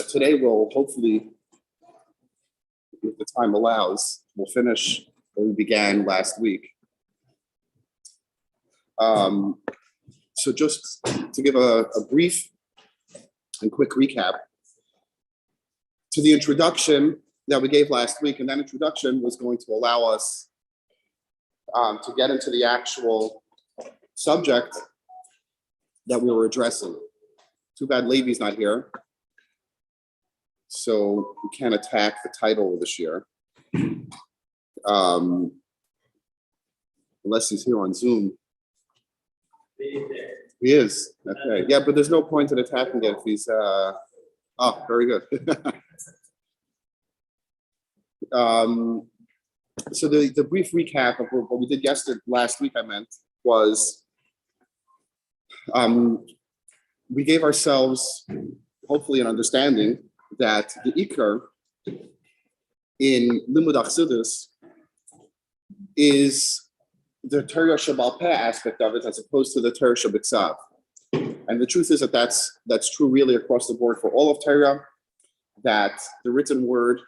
Today we'll hopefully, if the time allows, we'll finish where we began last week. So just to give a brief and quick recap to the introduction that we gave last week, and that introduction was going to allow us to get into the actual subject that we were addressing. Too bad Levi's not here, so we can't attack the title this year. Unless he's here on Zoom. He is. Okay. Yeah, but there's no point in attacking it if he's oh, very good. So the brief recap of what we did last week, was we gave ourselves hopefully an understanding that the Iker in Limud Achsidus is the Torah Shabal Peh aspect of it as opposed to the Torah Shabiksav. And the truth is that that's true really across the board for all of Torah, that the written word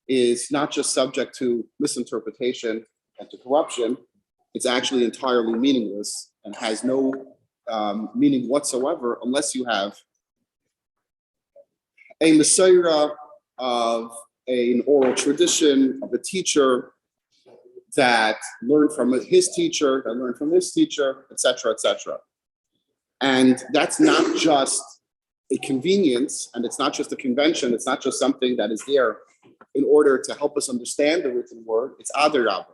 is not just subject to misinterpretation and to corruption, it's actually entirely meaningless and has no meaning whatsoever unless you have a Messiah of an oral tradition of a teacher that learned from his teacher, that learned from his teacher, etc., etc. And that's not just a convenience, and it's not just a convention, it's not just something that is there in order to help us understand the written word, it's adarabah.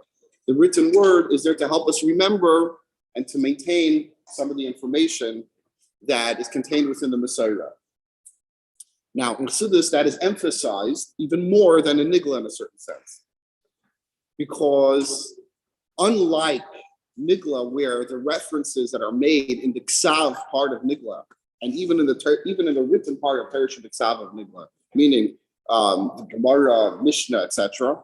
The written word is there to help us remember and to maintain some of the information that is contained within the Messiah. Now, in Chassidus, that is emphasized even more than in Nigla in a certain sense. Because unlike Nigla, where the references that are made in the Ksav part of Nigla, and even in the written part of Torah Ksav of Nigla, meaning the Gemara, Mishnah, etc.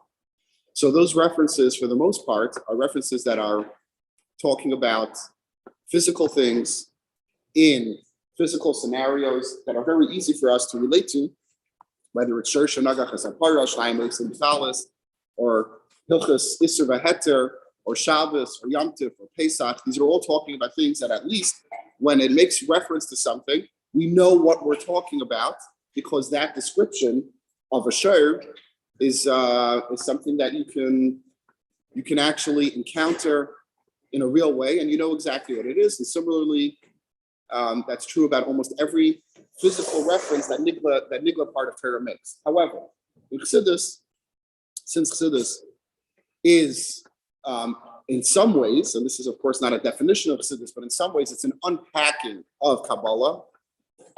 So those references, for the most part, are references that are talking about physical things in physical scenarios that are very easy for us to relate to, whether it's Shor Shanagach Asapara, Shleimus and Thalis, or Hilchas Isser V'Heter, or Shabbos, or Yom Tov, or Pesach. These are all talking about things that at least when it makes reference to something, we know what we're talking about because that description of a shor is something that you can actually encounter in a real way, and you know exactly what it is. And similarly, that's true about almost every physical reference that Nigla part of Torah makes. However, in Chassidus, since Chassidus is in some ways, and this is of course not a definition of Chassidus, but in some ways it's an unpacking of Kabbalah,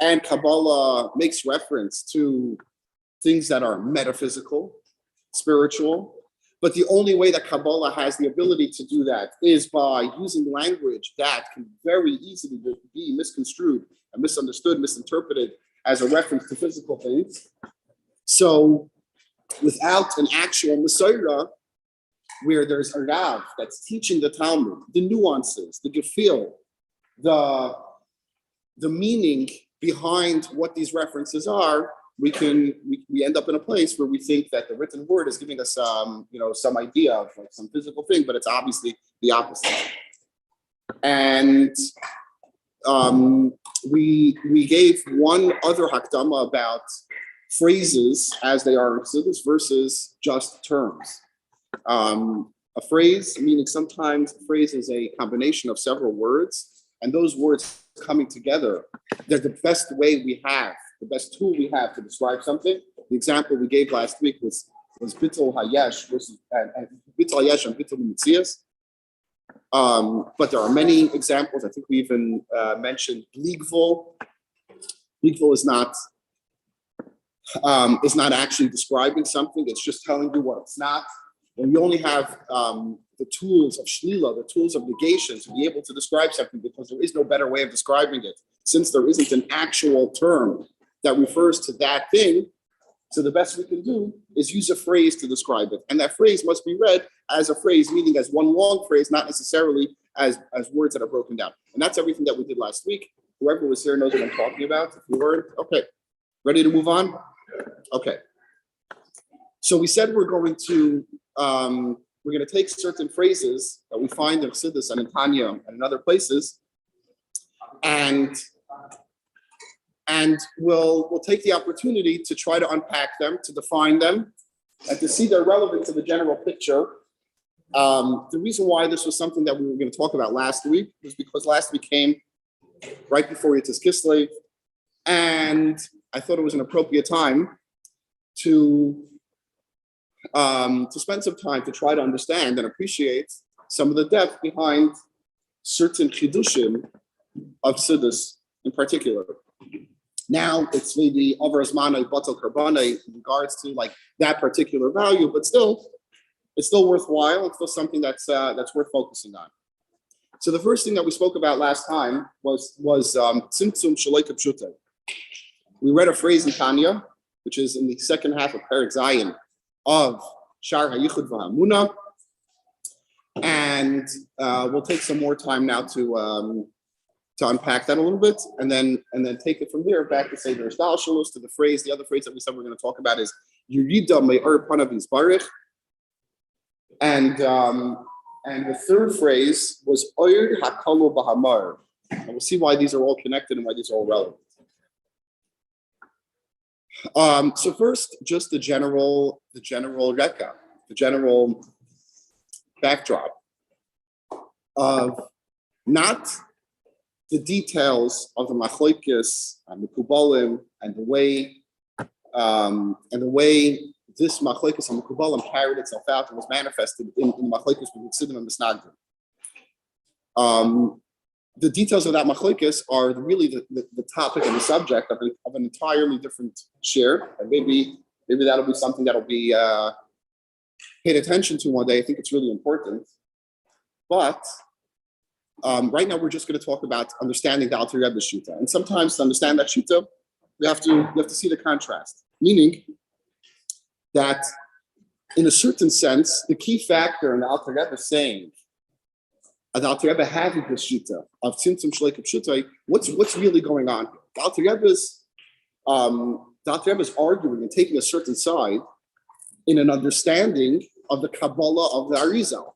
and Kabbalah makes reference to things that are metaphysical, spiritual, but the only way that Kabbalah has the ability to do that is by using language that can very easily be misconstrued and misunderstood, misinterpreted as a reference to physical things. So without an actual Messiah, where there's a Rav that's teaching the Talmud, the nuances, the gefühl, the meaning behind what these references are, we end up in a place where we think that the written word is giving us some idea of like some physical thing, but it's obviously the opposite. And we gave one other hakdama about phrases as they are in Chassidus versus just terms. A phrase, meaning sometimes a phrase is a combination of several words, and those words coming together, they're the best way we have, the best tool we have to describe something. The example we gave last week was Bittul Hayesh versus Bittul Hayesh and Bittul Mitzias. But there are many examples. I think we even mentioned Bligvul. Bligvul is not actually describing something. It's just telling you what it's not. When you only have the tools of shlila, the tools of negation to be able to describe something, because there is no better way of describing it, since there isn't an actual term that refers to that thing. So the best we can do is use a phrase to describe it. And that phrase must be read as a phrase, meaning as one long phrase, not necessarily as words that are broken down. And that's everything that we did last week. Whoever was here knows what I'm talking about. If you weren't, okay. Ready to move on? Okay. So we said we're going to take certain phrases that we find in Chassidus and in Tanya and in other places, and we'll take the opportunity to try to unpack them, to define them, and to see their relevance to the general picture. The reason why this was something that we were going to talk about last week was because last week came right before Yitzhak Kislev, and I thought it was an appropriate time to spend some time to try to understand and appreciate some of the depth behind certain chidushim of Chassidus in particular. Now it's maybe over Azmana Batal Karbane in regards to like that particular value, but still, it's still worthwhile. It's still something that's worth focusing on. So the first thing that we spoke about last time was Tzimtzum Shalei Kpshuto. We read a phrase in Tanya, which is in the second half of Perek Zayin of Shar HaYichud V'Hamuna, and we'll take some more time now to unpack that a little bit, and then take it from there back to say the Ashdalshalos to the phrase. The other phrase that we said we're going to talk about is Yurida Me'or Panav Yisbarich, and the third phrase was Oyer Hakalo Bahamar, and we'll see why these are all connected and why these are all relevant. So first, just the general reka, the general backdrop of not the details of the machlokes and the kubalim and the way this machlokes and the kubalim carried itself out and was manifested in the machlokes with Sidim and Misnagdim. The details of that machlokes are really the topic and the subject of an entirely different share, and maybe that'll be something that'll be paid attention to one day. I think it's really important. But right now we're just going to talk about understanding the Alter Rebbe Shita, and sometimes to understand that Shita, we have to see the contrast, meaning that in a certain sense, the key factor in the Alter Rebbe saying, the Alter Rebbe having this shita of Tzimtzum Shalei Kpshuto, what's really going on here? The Alter Rebbe is arguing and taking a certain side in an understanding of the Kabbalah of the Arizal.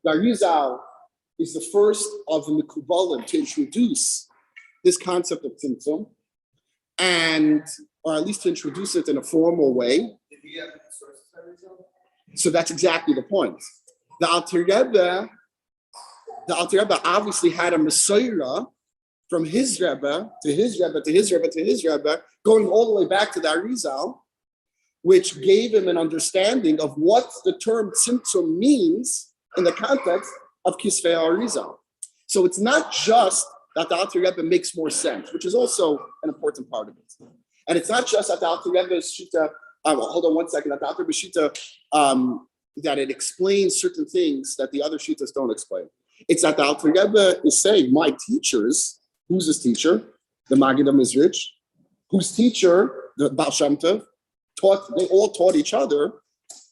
The Arizal is the first of the Mekubalim to introduce this concept of Tzimtzum, or at least to introduce it in a formal way. Did he have any sources of Arizal? So that's exactly the point. The Alter Rebbe obviously had a Messiah from his Rebbe to his Rebbe to his Rebbe to his Rebbe, going all the way back to the Arizal, which gave him an understanding of what the term Tzimtzum means in the context of Kisvei Arizal. So it's not just that the Alter Rebbe makes more sense, which is also an important part of it. And it's not just that the Alter Rebbe's Shita, hold on one second, that the Alter Rebbe Shita, that it explains certain things that the other Shitas don't explain. It's that the Alter Rebbe is saying, my teachers, who's his teacher? The Maggid HaMizrich, whose teacher, the Baal Shem Tov, they all taught each other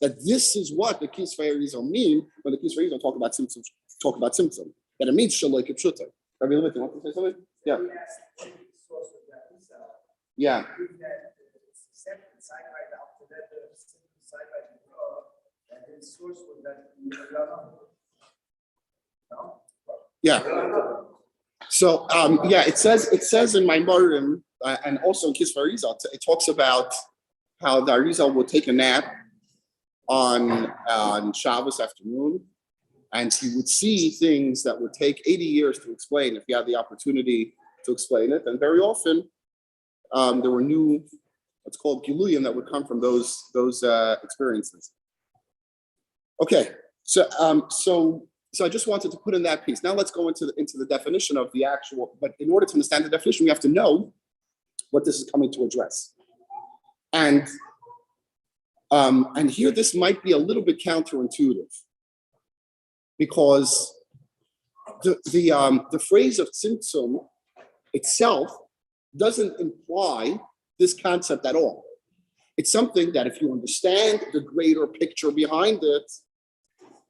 that this is what the Kisvei Arizal mean when the Kisvei Arizal talk about Tzimtzum, that it means Shalei Kpshuto. Rabbi Levit, you want to say something? Yeah. Yeah. Yeah. So it says in my Morim and also in Kisvei Arizal, it talks about how the Arizal will take a nap on Shabbos afternoon, and he would see things that would take 80 years to explain if he had the opportunity to explain it. And very often there were new, what's called Giluyim, that would come from those experiences. Okay, so I just wanted to put in that piece. Now let's go into the definition of the actual, but in order to understand the definition, we have to know what this is coming to address. And here this might be a little bit counterintuitive, because the phrase of Tzimtzum itself doesn't imply this concept at all. It's something that if you understand the greater picture behind it,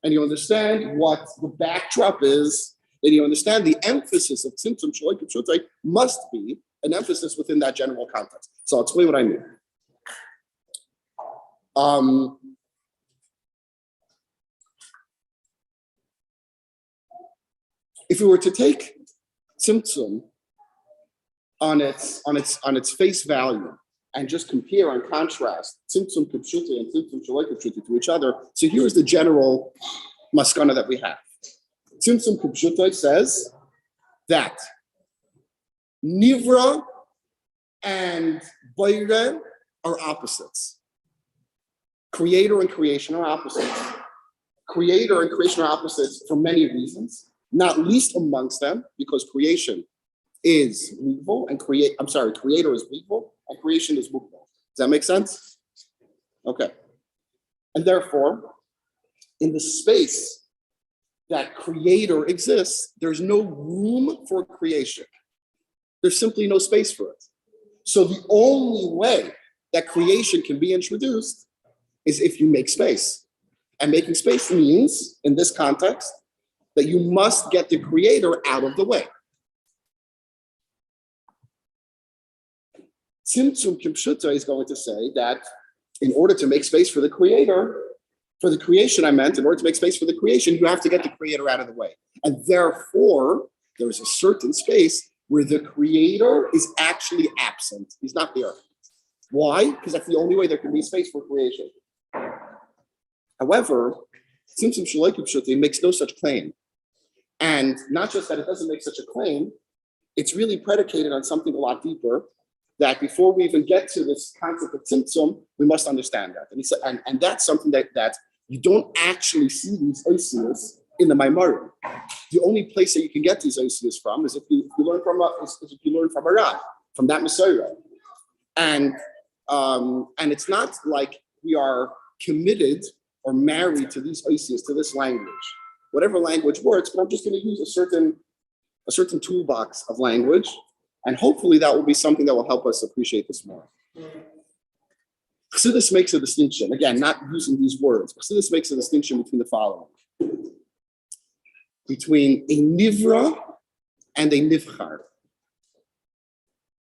and you understand what the backdrop is, then you understand the emphasis of Tzimtzum Shalei Kpshuto must be an emphasis within that general context. So I'll explain what I mean. If we were to take Tzimtzum on its face value and just compare and contrast Tzimtzum Kipshuti and Tzimtzum Shalai Kipshuti to each other, so here's the general maskana that we have. Tzimtzum Kipshuti says that Nivra and Bayre are opposites. Creator and creation are opposites. Creator and creation are opposites for many reasons, not least amongst them because creation is evil and creator is evil and creation is mukbal. Does that make sense? Okay. And therefore, in the space that creator exists, there's no room for creation. There's simply no space for it. So the only way that creation can be introduced is if you make space. And making space means, in this context, that you must get the creator out of the way. Tzimtzum Kipshuta is going to say that in order to make space for the creator, for the creation in order to make space for the creation, you have to get the creator out of the way. And therefore, there's a certain space where the creator is actually absent. He's not there. Why? Because that's the only way there can be space for creation. However, Tzimtzum Shalai Kipshuti makes no such claim. And not just that it doesn't make such a claim, it's really predicated on something a lot deeper, that before we even get to this concept of Tzimtzum, we must understand that. And he said, and that's something that you don't actually see these oisias in the Maimarim. The only place that you can get these oisias from is if you learn from a Rav, from that Messiah. And it's not like we are committed or married to these oisias, to this language. Whatever language works, but I'm just going to use a certain toolbox of language. And hopefully that will be something that will help us appreciate this more. Chassidus makes a distinction, again, not using these words. Chassidus makes a distinction between the following. Between a nivra and a nivchar.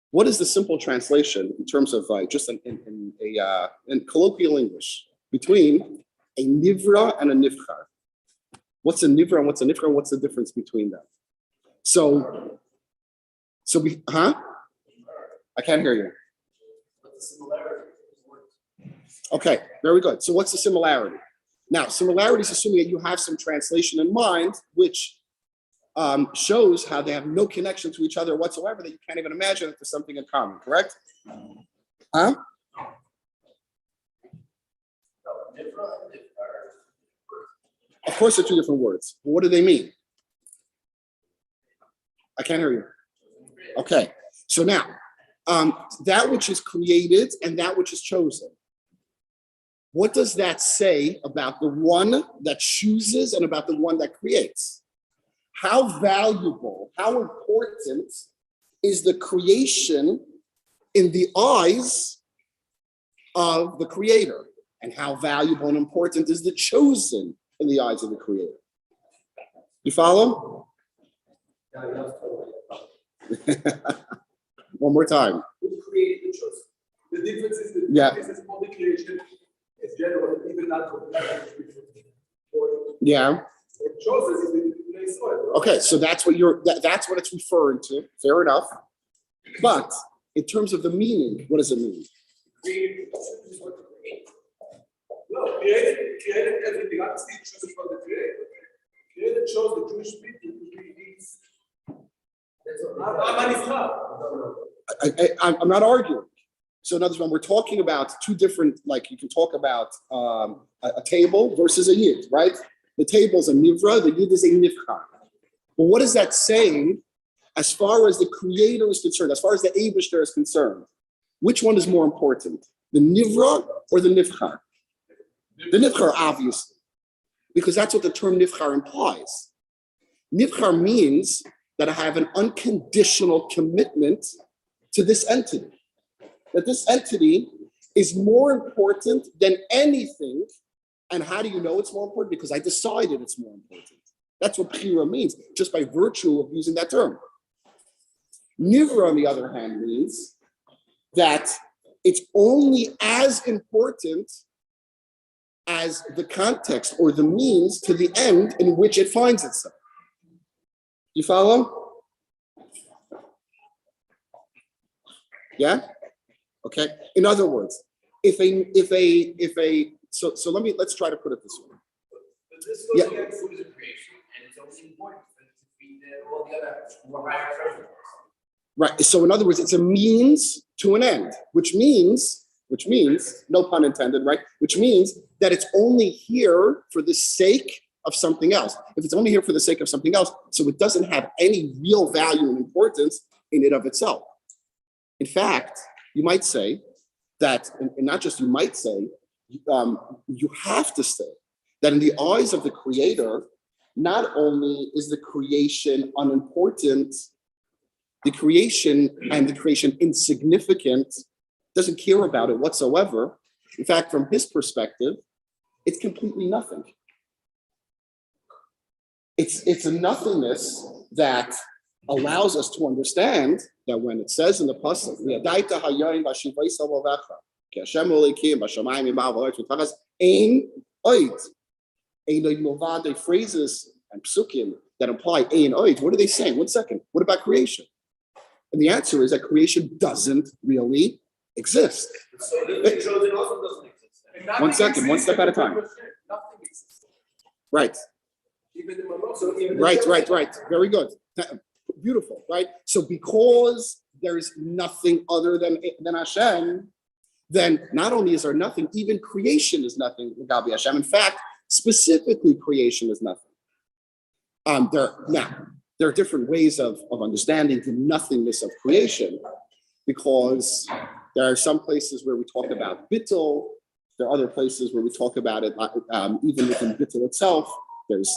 What is the simple translation in terms of just in colloquial English between a nivra and a nivchar? What's a nivra and what's a nivchar? What's the difference between them? So I can't hear you. Okay, very good. So what's the similarity? Now, similarity is assuming that you have some translation in mind, which shows how they have no connection to each other whatsoever, that you can't even imagine that there's something in common, correct? Huh? Of course, they're two different words. But what do they mean? I can't hear you. Okay, so now, that which is created and that which is chosen. What does that say about the one that chooses and about the one that creates? How valuable, how important is the creation in the eyes of the creator? And how valuable and important is the chosen in the eyes of the creator? You follow? One more time. Who created the chosen? The difference is the difference is all the creation is general, even not yeah. Chosen is the place soil. Okay, so that's what that's what it's referring to. Fair enough. But in terms of the meaning, what does it mean? Created is what to create. No, created everything. I'm still choosing from the creator. Created chose the Jewish people to be these. I'm not arguing. So in other words, when we're talking about two different, like you can talk about a table versus a yid, right? The table is a nivra, the yid is a nivchar. But what is that saying as far as the creator is concerned, as far as the Eibishter is concerned? Which one is more important, the nivra or the nivchar? The nivchar, obviously, because that's what the term nivchar implies. Nivchar means that I have an unconditional commitment to this entity. That this entity is more important than anything. And how do you know it's more important? Because I decided it's more important. That's what Bechira means, just by virtue of using that term. Nivra, on the other hand, means that it's only as important as the context or the means to the end in which it finds itself. You follow? Yeah? Okay. In other words, so let's try to put it this way. But this goes against food as a creation, and it's only important for it to feed all the other more higher treasures. Right. So in other words, it's a means to an end, which means, no pun intended, right? Which means that it's only here for the sake of something else. If it's only here for the sake of something else, so it doesn't have any real value and importance in and of itself. In fact, you might say that, and not just you might say, you have to say that in the eyes of the Creator, not only is the creation unimportant, the creation insignificant, doesn't care about it whatsoever. In fact, from his perspective, it's completely nothing. It's a nothingness that allows us to understand that when it says in the pasuk, phrases and psukim that imply ein oid, what are they saying? 1 second. What about creation? And the answer is that creation doesn't really exist. So the chosen also doesn't exist. 1 second, one step at a time. Nothing exists. Right. Even the Maloch, even the Right. Very good. Beautiful, right? So because there's nothing other than Hashem, then not only is there nothing, even creation is nothing. Hashem. In fact, specifically, creation is nothing. There are different ways of understanding the nothingness of creation, because there are some places where we talk about bittul. There are other places where we talk about it even within bittul itself. There's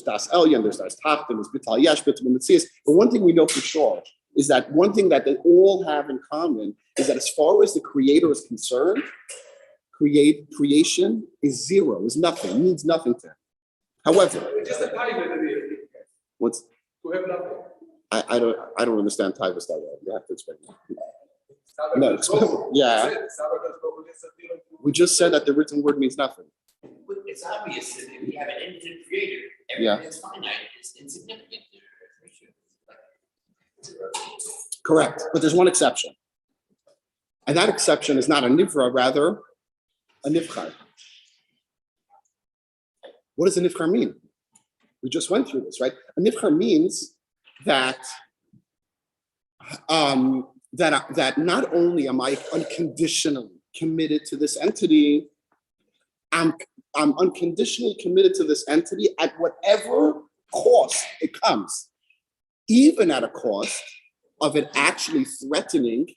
das elyon, there's das tapton, there's bittul yesh, bittul mitzias. But one thing we know for sure is that one thing that they all have in common is that as far as the Creator is concerned, creation is zero, is nothing, means nothing to him. However, just a tiny bit. what's To have nothing. I don't understand Taivas that way. You have to explain that. No, yeah. We just said that the written word means nothing. It's obvious that if you have an infinite creator, everything that's finite is insignificant. Correct, but there's one exception. And that exception is not a nivra, rather a nivchar. What does a nivchar mean? We just went through this, right? A nivchar means that that not only am I unconditionally committed to this entity, I'm unconditionally committed to this entity at whatever cost it comes, even at a cost of it actually threatening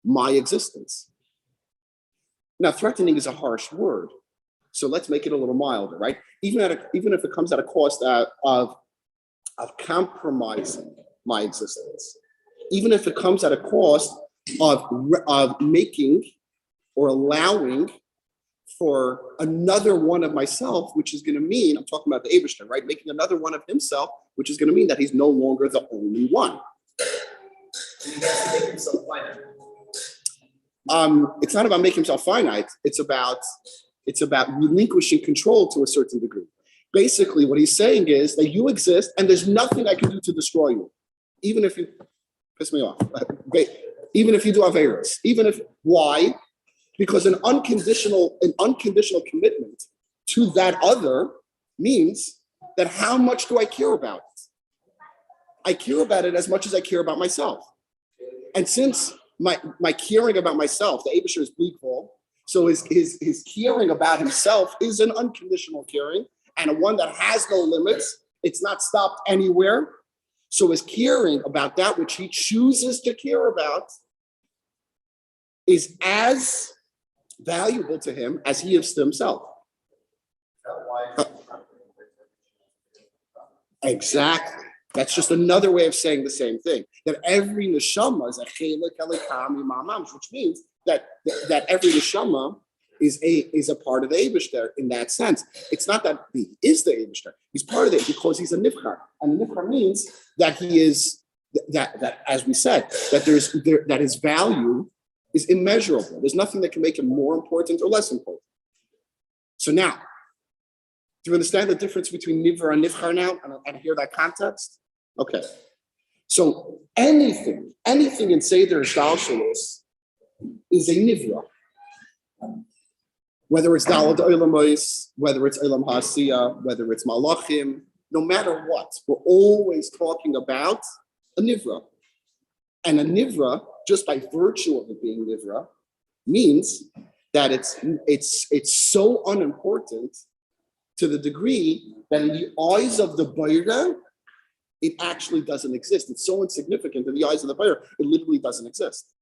my existence. Now, threatening is a harsh word, so let's make it a little milder, right? Even if it comes at a cost of compromising my existence, even if it comes at a cost of making or allowing for another one of myself, which is going to mean, I'm talking about the Eibishter, right? Making another one of himself, which is going to mean that he's no longer the only one. He has to make himself finite. It's not about making himself finite. It's about relinquishing control to a certain degree. Basically, what he's saying is that you exist and there's nothing I can do to destroy you. Even if you piss me off, even if you do Averis, why? Because an unconditional commitment to that other means that how much do I care about it? I care about it as much as I care about myself. And since my caring about myself, the Eibishter is bleak hole, so his caring about himself is an unconditional caring, and a one that has no limits. It's not stopped anywhere. So his caring about that which he chooses to care about is as valuable to him as he is to himself. Exactly. That's just another way of saying the same thing. That every neshama is a chelik elikami mamash, which means that every neshama is a part of the Eibishter in that sense. It's not that he is the Eibishter. He's part of it because he's a nivchar. And a nivchar means that he is that as we said, that that his value is immeasurable. There's nothing that can make him more important or less important. So now, do you understand the difference between nivra and nivchar now, and hear that context? Okay. So anything in Seder Shalshalos is a nivra. Whether it's Dalad Olamos, whether it's Olam Hasiya, whether it's Malachim, no matter what, we're always talking about a nivra. And a nivra, just by virtue of it being nivra, means that it's so unimportant to the degree that in the eyes of the Baira, it actually doesn't exist. It's so insignificant in the eyes of the Baira, it literally doesn't exist.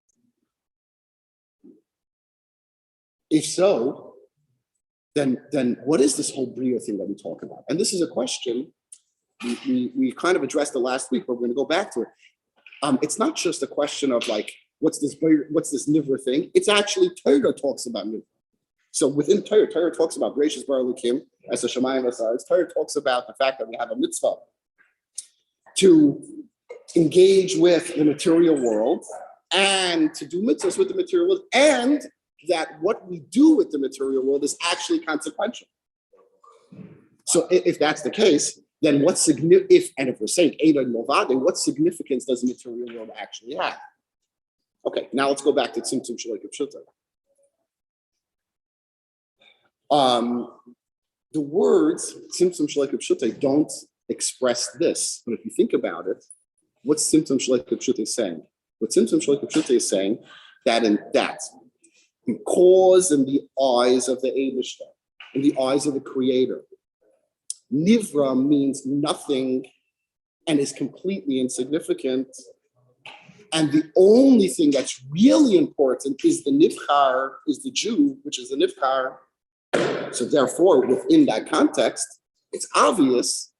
If so, then what is this whole Bria thing that we talk about? And this is a question we kind of addressed it last week, but we're going to go back to it. It's not just a question of like, what's this nivra thing? It's actually Torah talks about nivra. So within Torah talks about gracious bar Elokim as a Shemayim Asar. Torah talks about the fact that we have a mitzvah to engage with the material world and to do mitzvahs with the material world, and that what we do with the material world is actually consequential. So if that's the case, then what significance, if we're saying Eid al-Movad, what significance does the material world actually have? Okay, now let's go back to Tzimtzum Shalei Kpshuto. The words Tzimtzum Shalei Kpshuto don't express this, but if you think about it, what's Tzimtzum Shalei Kpshuto saying? What Tzimtzum Shalei Kpshuto is saying because in the eyes of the Eibishter, in the eyes of the Creator, Nivra means nothing and is completely insignificant. And the only thing that's really important is the Nivchar, is the Jew, which is the Nivchar. So therefore, within that context, it's obvious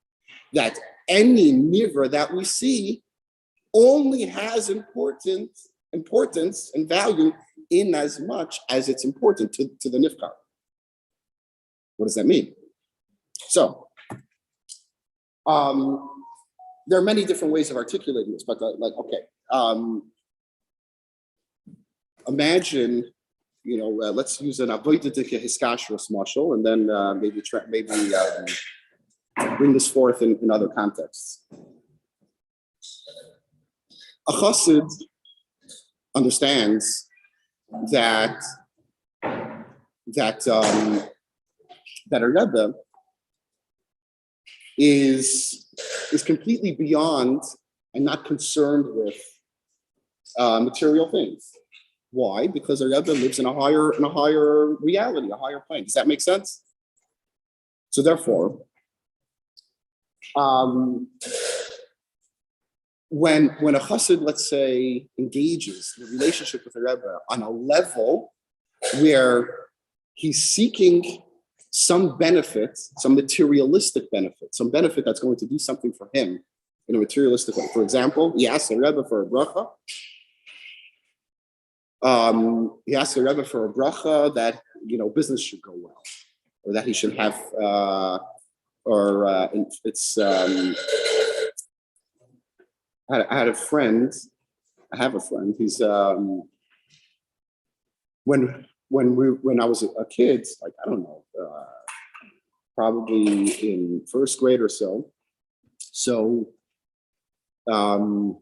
that any Nivra that we see only has importance and value in as much as it's important to the Nivchar. What does that mean? So, there are many different ways of articulating this, but imagine, let's use an avoidedike hiskashrus mashal, and then maybe bring this forth in other contexts. A chassid understands that a Rebbe is completely beyond and not concerned with material things. Why? Because a Rebbe lives in a higher reality, a higher plane. Does that make sense? So therefore, when a chassid, let's say, engages in a relationship with a Rebbe on a level where he's seeking some benefit, some materialistic benefit, some benefit that's going to do something for him in a materialistic way. For example, he asks a Rebbe for a bracha. That business should go well, or that he should have, I have a friend. He's when I was a kid, like I don't know, probably in first grade or so. So, Chav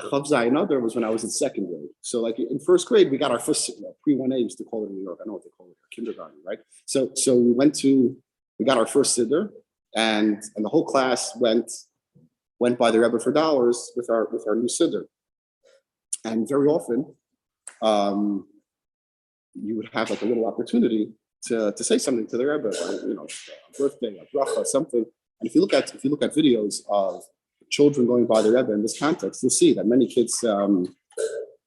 Zayin was when I was in second grade. So, like in first grade, we got our first pre-1A, used to call it in New York. I know what they call it, kindergarten, right? So we got our first siddur, and the whole class went by the Rebbe for dollars with our new siddur. And very often, you would have like a little opportunity to say something to the Rebbe, a birthday, a bracha, something. And if you look at videos of children going by the Rebbe in this context, you'll see that many kids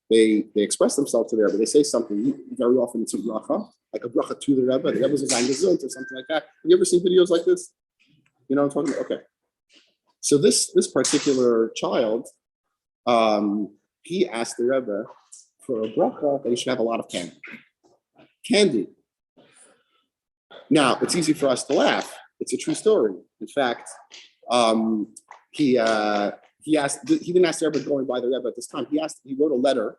they express themselves to the Rebbe. They say something. Very often it's a bracha, like a bracha to the Rebbe. The Rebbe's a zayin gesund or something like that. Have you ever seen videos like this? You know what I'm talking about? Okay. So this particular child, he asked the Rebbe for a bracha that he should have a lot of candy. Now, it's easy for us to laugh. It's a true story. In fact, the he didn't ask the Rebbe going by the Rebbe at this time. He wrote a letter,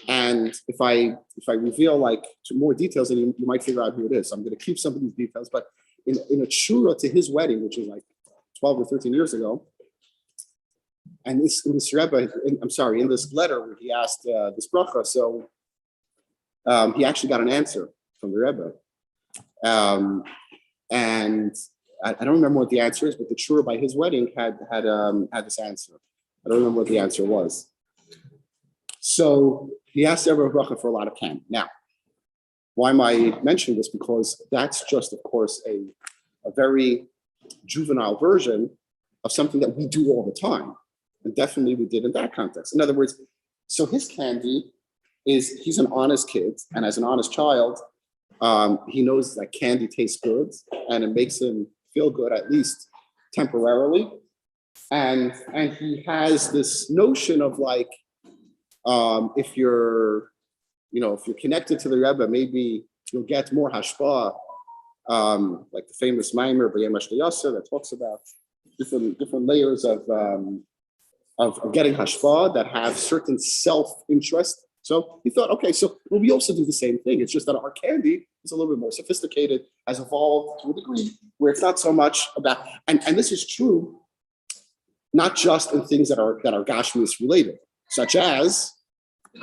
and if I reveal like more details, then you might figure out who it is. So I'm going to keep some of these details, but in a shura to his wedding, which was like 12 or 13 years ago, and in this Rebbe, in this letter where he asked this bracha, so he actually got an answer from the Rebbe, and I don't remember what the answer is, but the shura by his wedding had this answer. I don't remember what the answer was. So he asked Rebbe bracha for a lot of candy. Now, why am I mentioning this? Because that's just, of course, a very juvenile version of something that we do all the time. And definitely we did in that context. In other words, so his candy is, he's an honest kid. And as an honest child, he knows that candy tastes good and it makes him feel good, at least temporarily. And he has this notion of like, if you're connected to the Rebbe, maybe you'll get more hashpah, like the famous Maimer by Yasser that talks about different layers of getting hashpah that have certain self-interest. So he thought, okay, so we also do the same thing. It's just that our candy is a little bit more sophisticated, has evolved to a degree where it's not so much about, and this is true, not just in things that are Gashmius related, such as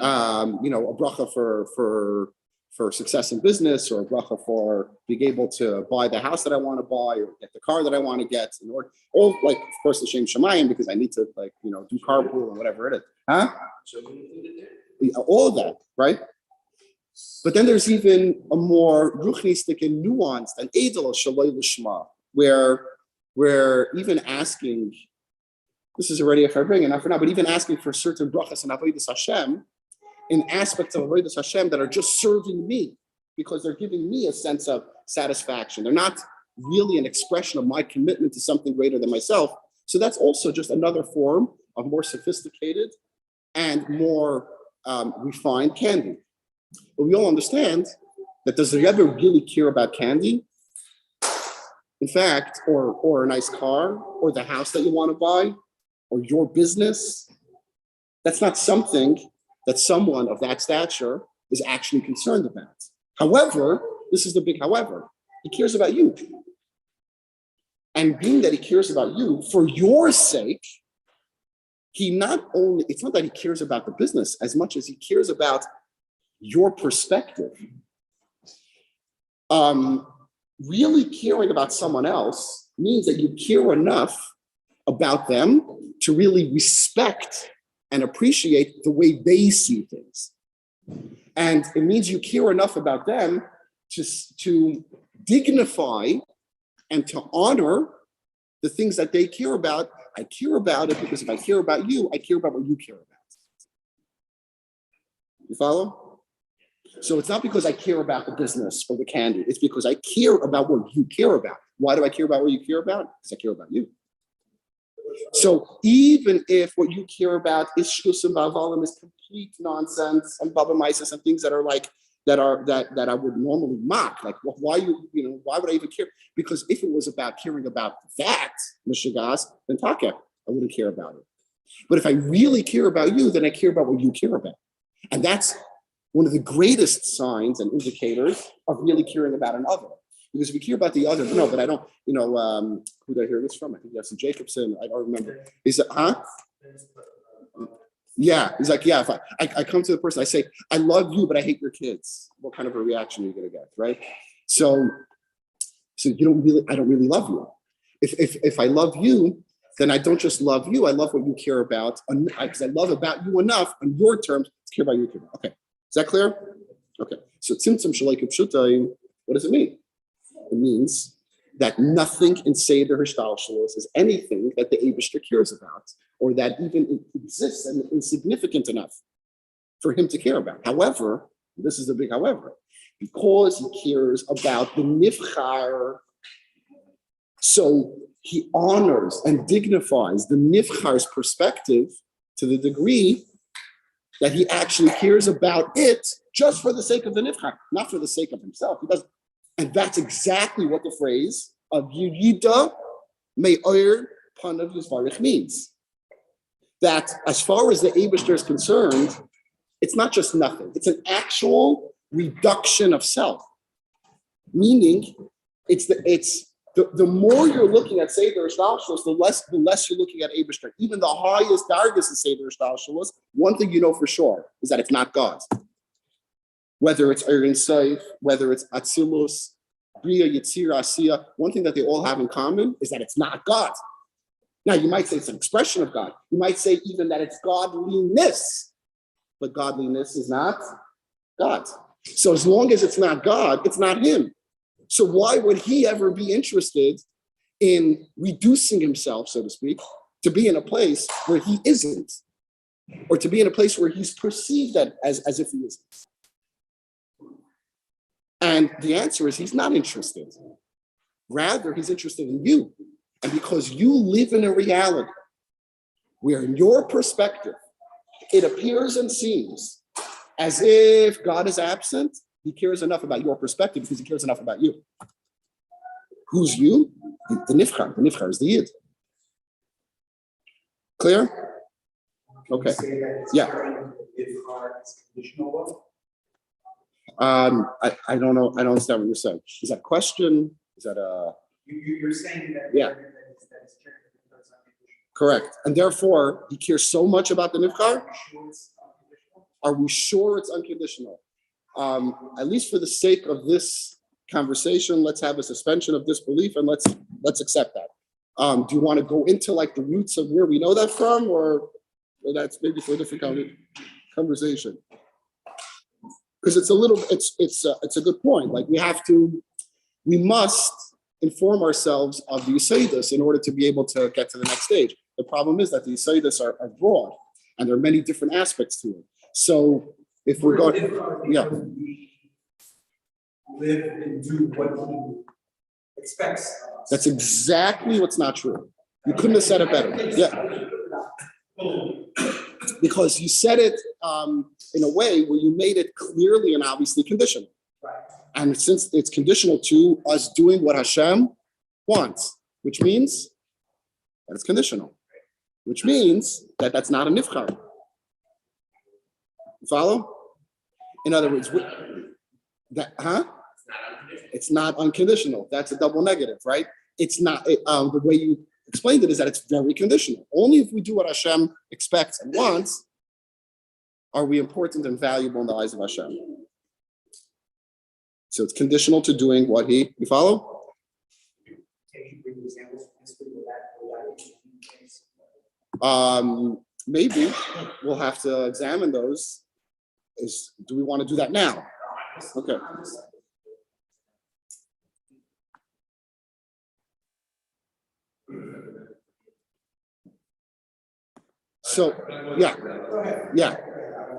a bracha for success in business, or a bracha for being able to buy the house that I want to buy or get the car that I want to get, or like, of course, the Shem Shemayim, because I need to do carpool and whatever it is. Huh? All of that, right? But then there's even a more ruchnistic and nuanced and edel shaloi l'shma, where even asking, this is already a charbring enough for now, but even asking for certain brachas and avodas Hashem, in aspects of avodas Hashem that are just serving me, because they're giving me a sense of satisfaction. They're not really an expression of my commitment to something greater than myself. So that's also just another form of more sophisticated and more refined candy. But we all understand that does the Rebbe really care about candy? In fact, or a nice car, or the house that you want to buy, or your business? That's not something that someone of that stature is actually concerned about. However, this is the big however, he cares about you. And being that he cares about you, for your sake, it's not that he cares about the business as much as he cares about your perspective. Really caring about someone else means that you care enough about them to really respect and appreciate the way they see things. And it means you care enough about them to dignify and to honor the things that they care about. I care about it because if I care about you, I care about what you care about. You follow? So it's not because I care about the business or the candy. It's because I care about what you care about. Why do I care about what you care about? Because I care about you. So even if what you care about is shlusim ba'avalim, is complete nonsense, and baba maisis and things that are like that I would normally mock, like why would I even care? Because if it was about caring about that mishigas, then taka, I wouldn't care about it. But if I really care about you, then I care about what you care about, and that's one of the greatest signs and indicators of really caring about another. Because if we care about the other, no, but I don't, who did I hear this from? I think that's Jacobson. I don't remember. He said, huh? Yeah. He's like, yeah, if I come to the person, I say, I love you, but I hate your kids. What kind of a reaction are you going to get, right? So I don't really love you. If I love you, then I don't just love you, I love what you care about, because I love about you enough on your terms to care about you. Okay. Is that clear? Okay. So Tzimtzum shaloi kepshuto, what does it mean? It means that nothing in Seder Hishthalshalos is anything that the Eibishter cares about, or that even exists and is significant enough for him to care about. However, this is the big however, because he cares about the nifchar, so he honors and dignifies the nifchar's perspective to the degree that he actually cares about it just for the sake of the nifchar, not for the sake of himself. He doesn't. And that's exactly what the phrase of Yirida Me'or Panav Yisvarich means. that as far as the Eibishter is concerned, it's not just nothing. It's an actual reduction of self. Meaning, the more you're looking at Seder Ishtalshalos, the less you're looking at Eibishter. Even the highest dargis in Seder Ishtalshalos, one thing you know for sure is that it's not God. Whether it's Ein Sof, whether it's Atzilus, Bria, Yitzira, Asiya, one thing that they all have in common is that it's not God. Now, you might say it's an expression of God. You might say even that it's godliness, but godliness is not God. So as long as it's not God, it's not him. So why would he ever be interested in reducing himself, so to speak, to be in a place where he isn't, or to be in a place where he's perceived as if he isn't? And the answer is he's not interested. Rather, he's interested in you. And because you live in a reality where in your perspective, it appears and seems as if God is absent, he cares enough about your perspective because he cares enough about you. Who's you? The Nifchar. The Nifchar is the Yid. Clear? Okay. Yeah. I don't know. I don't understand what you're saying. Is that a question? Is that a... You're saying that... Yeah. Correct. And therefore, he cares so much about the Nifchar? Are we sure it's unconditional? At least for the sake of this conversation, let's have a suspension of disbelief and let's accept that. Do you want to go into like the roots of where we know that from, or that's maybe for a different conversation? Because it's a good point. Like we must inform ourselves of the Yesodus in order to be able to get to the next stage. The problem is that the Yesodus are broad and there are many different aspects to it. So if we're going, yeah. Live and do what he expects. That's exactly what's not true. You couldn't have said it better. Yeah. Because you said it in a way where you made it clearly and obviously conditional. Right. And since it's conditional to us doing what Hashem wants, which means that it's conditional, which means that that's not a nifchar. You follow? In other words, it's not unconditional. That's a double negative, right? It's not, the way you explained it is that it's very conditional. Only if we do what Hashem expects and wants are we important and valuable in the eyes of Hashem. So it's conditional to doing what you follow? Maybe we'll have to examine those. Do we want to do that now? Okay. So yeah.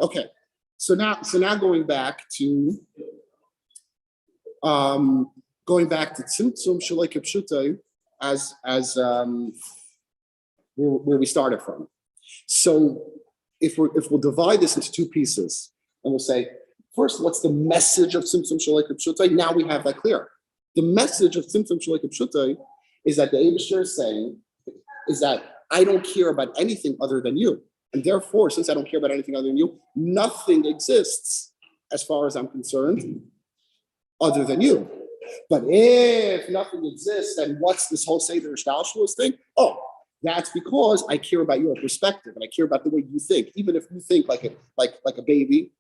Okay. So now going back to Tzimtzum Shalei Kpshuto as where we started from. So if we'll divide this into two pieces, and we'll say, first, what's the message of Tzimtzum Shalei Kpshuto? Now we have that clear. The message of Tzimtzum Shalei Kpshuto is that the Eibishter is saying is that I don't care about anything other than you. And therefore, since I don't care about anything other than you, nothing exists as far as I'm concerned other than you. But if nothing exists, then what's this whole Seder Ishtalshalos thing? Oh, that's because I care about your perspective and I care about the way you think. Even if you think like a baby,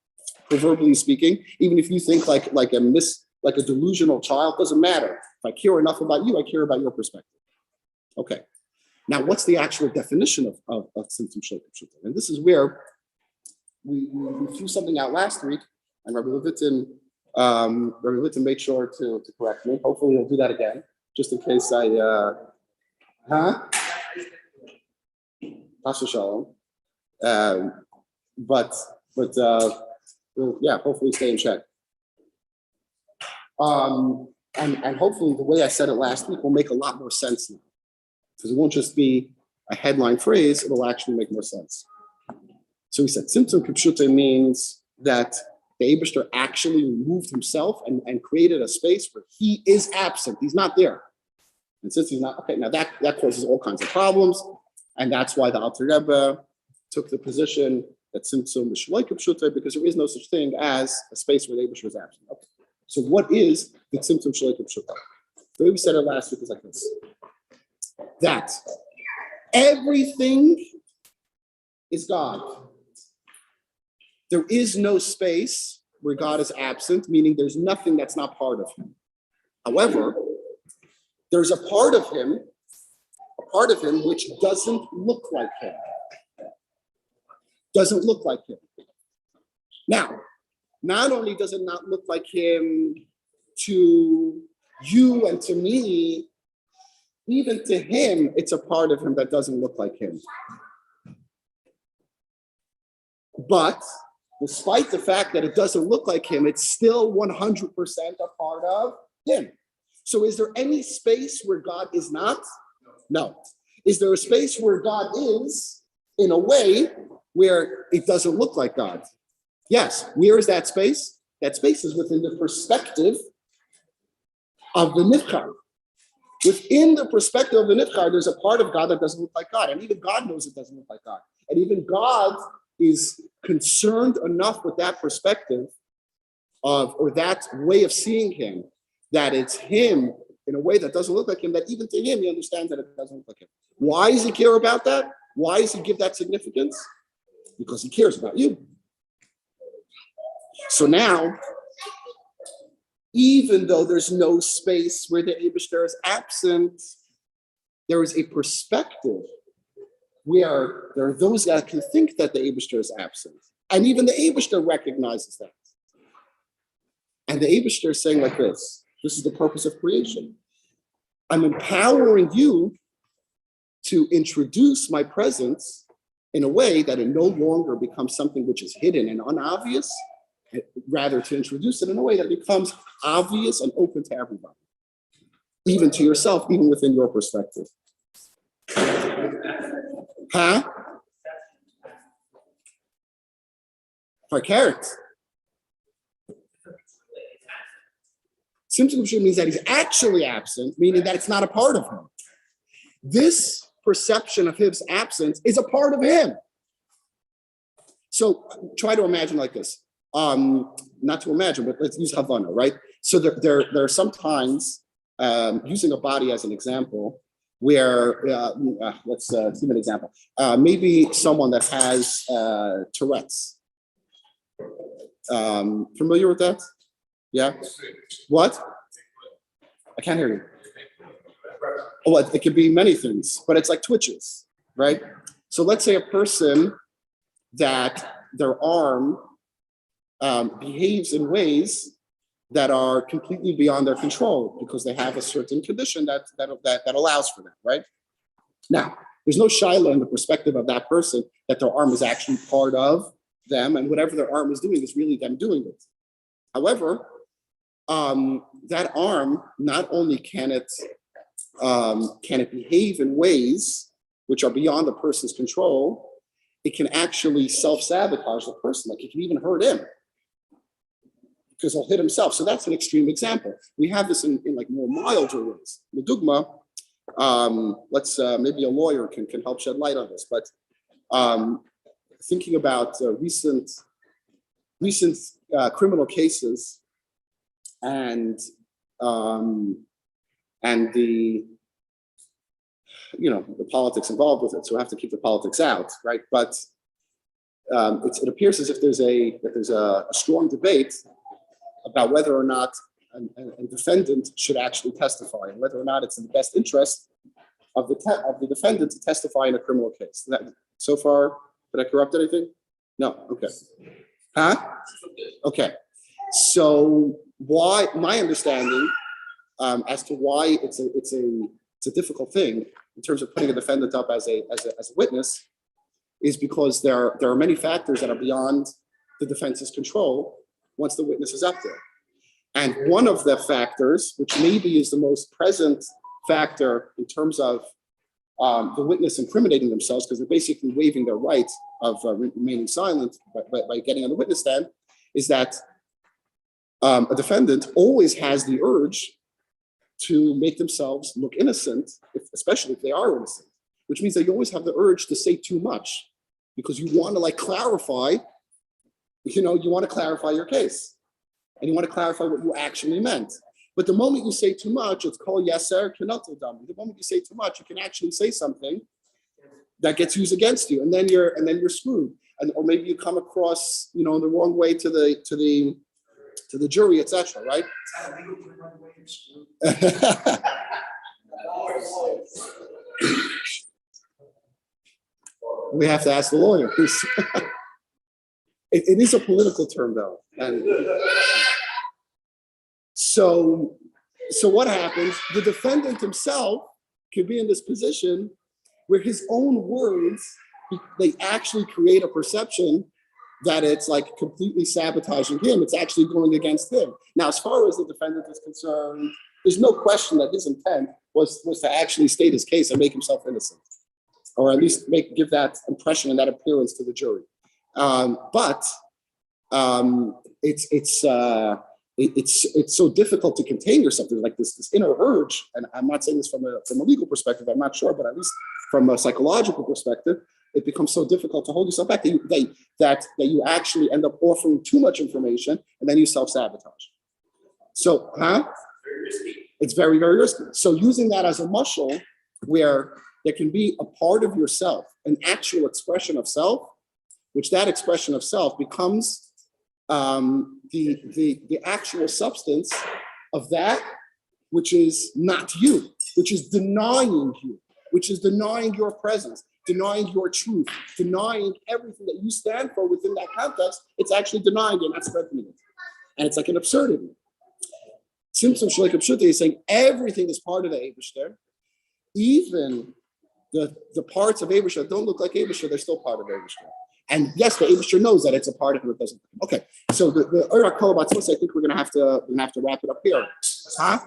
proverbially speaking, even if you think like a delusional child, doesn't matter. If I care enough about you, I care about your perspective. Okay. Now, what's the actual definition of Tzimtzum Shalei Kpshuto? And this is where we threw something out last week, and Rabbi Levitin made sure to correct me. Hopefully, he'll do that again, just in case Pasha Shalom. But hopefully stay in check. And hopefully the way I said it last week will make a lot more sense now. Because it won't just be a headline phrase, it'll actually make more sense. So we said Tzimtzum Kpshuto means that the Eibishter actually removed himself and created a space where he is absent. He's not there. And since he's not, okay, now that causes all kinds of problems. And that's why the Alter Rebbe took the position that Tzimtzum is kefשוטו because there is no such thing as a space where the Eibishter is absent. Okay. So what is the Tzimtzum kefשוטו? The way we said it last week is like this: that everything is God. There is no space where God is absent, meaning there's nothing that's not part of him. However, there's a part of him which doesn't look like him. Doesn't look like him. Now, not only does it not look like him to you and to me, even to him, it's a part of him that doesn't look like him. But despite the fact that it doesn't look like him, it's still 100% a part of him. So is there any space where God is not? No. Is there a space where God is in a way where it doesn't look like God? Yes. Where is that space? That space is within the perspective of the Nivchar. Within the perspective of the Nivchar, there's a part of God that doesn't look like God. And even God knows it doesn't look like God. And even God is concerned enough with that perspective of, or that way of seeing him, that it's him in a way that doesn't look like him, that even to him, he understands that it doesn't look like him. Why does he care about that? Why does he give that significance? Because he cares about you. So now, even though there's no space where the Eibishter is absent, there is a perspective where there are those that can think that the Eibishter is absent. And even the Eibishter recognizes that. And the Eibishter is saying like this: this is the purpose of creation. I'm empowering you to introduce my presence in a way that it no longer becomes something which is hidden and unobvious, rather to introduce it in a way that becomes obvious and open to everybody, even to yourself, even within your perspective. Huh? Fakert. Tzimtzum kefשוטו means that he's actually absent, meaning that it's not a part of him. This perception of his absence is a part of him. So try to imagine like this. Not to imagine, but let's use Havana, right? So there are sometimes, using a body as an example, where, let's give an example. Maybe someone that has Tourette's. Familiar with that? Yeah? What? I can't hear you. Oh, it could be many things, but it's like twitches, right? So let's say a person that their arm behaves in ways that are completely beyond their control because they have a certain condition that allows for that, right? Now, there's no shaila in the perspective of that person that their arm is actually part of them, and whatever their arm is doing is really them doing it. However, that arm, not only can it behave in ways which are beyond the person's control, it can actually self-sabotage the person. Like it can even hurt him because he'll hit himself. So that's an extreme example. We have this in like more milder ways. The dugma, let's maybe a lawyer can help shed light on this. But thinking about recent criminal cases and the the politics involved with it, so we have to keep the politics out, right? But it appears as if there's a strong debate about whether or not a defendant should actually testify, and whether or not it's in the best interest of the defendant to testify in a criminal case. So far, did I corrupt anything? No. Okay. Huh? Okay. So why? My understanding as to why it's a difficult thing in terms of putting a defendant up as a witness is because there are many factors that are beyond the defense's control once the witness is up there. And one of the factors, which maybe is the most present factor in terms of the witness incriminating themselves, because they're basically waiving their right of remaining silent by getting on the witness stand, is that a defendant always has the urge to make themselves look innocent, especially if they are innocent, which means that you always have the urge to say too much because you want to like clarify, you want to clarify your case. And you want to clarify what you actually meant. But the moment you say too much, it's called yaser kenotel dami. The moment you say too much, you can actually say something that gets used against you, and then you're screwed. Or maybe you come across, the wrong way to the jury, etc. Right? We have to ask the lawyer. It is a political term, though, and so what happens? The defendant himself could be in this position where his own words, they actually create a perception that it's like completely sabotaging him. It's actually going against him. Now, as far as the defendant is concerned, there's no question that his intent was to actually state his case and make himself innocent, or at least give that impression and that appearance to the jury. But it's so difficult to contain yourself. There's like this inner urge, and I'm not saying this from a legal perspective. I'm not sure, but at least from a psychological perspective, it becomes so difficult to hold yourself back that you actually end up offering too much information, and then you self-sabotage. So, it's very, very risky. So using that as a muscle, where there can be a part of yourself, an actual expression of self, which that expression of self becomes the actual substance of that which is not you, which is denying you, which is denying your presence, denying your truth, denying everything that you stand for within that context. It's actually denying it, not strengthening it. And it's like an absurdity. Simpson kpשוטו is saying everything is part of the Eibishter. Even the parts of Eibishter that don't look like Eibishter, they're still part of Eibishter. And yes, the Eibishter knows that it's a part of it, it doesn't. Okay, so the Urak Kolabatzos, I think we're gonna have to wrap it up here. Huh?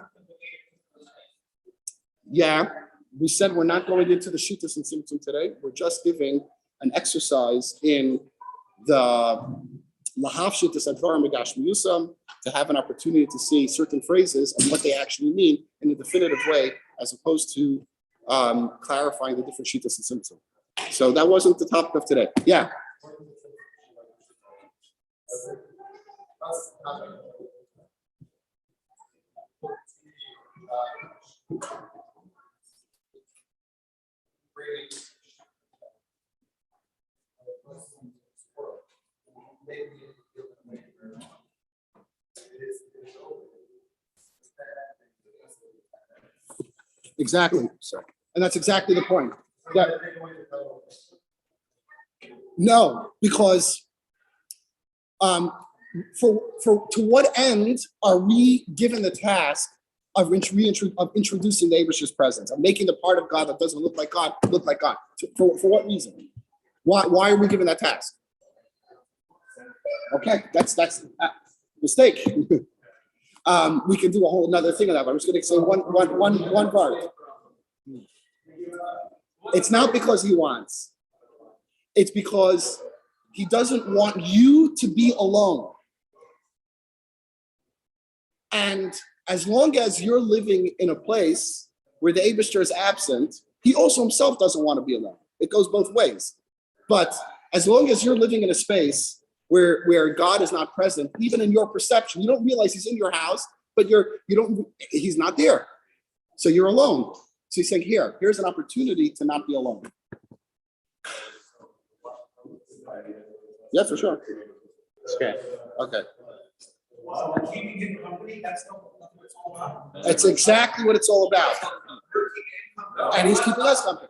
Yeah, we said we're not going into the Shittas and Tzimtzum today. We're just giving an exercise in the Lahav Shittas Advarim Megash Miyusam, to have an opportunity to see certain phrases and what they actually mean in a definitive way, as opposed to clarifying the different Shittas and Tzimtzum. So that wasn't the topic of today. Yeah. Exactly. And that's exactly the point. No, because to what end are we given the task of introducing the Eibishter's presence, of making the part of God that doesn't look like God look like God? For what reason? Why are we given that task? Okay, that's a mistake. We can do a whole another thing on that, but I'm just going to say one part. It's not because he wants. It's because he doesn't want you to be alone. And as long as you're living in a place where the Eibishter is absent, he also himself doesn't want to be alone. It goes both ways. But as long as you're living in a space where God is not present, even in your perception, you don't realize he's in your house, but he's not there. So you're alone. So he's saying, here's an opportunity to not be alone. Yeah, for sure. Okay. Keeping him company, that's what it's all about. That's exactly what it's all about. And he's keeping us company.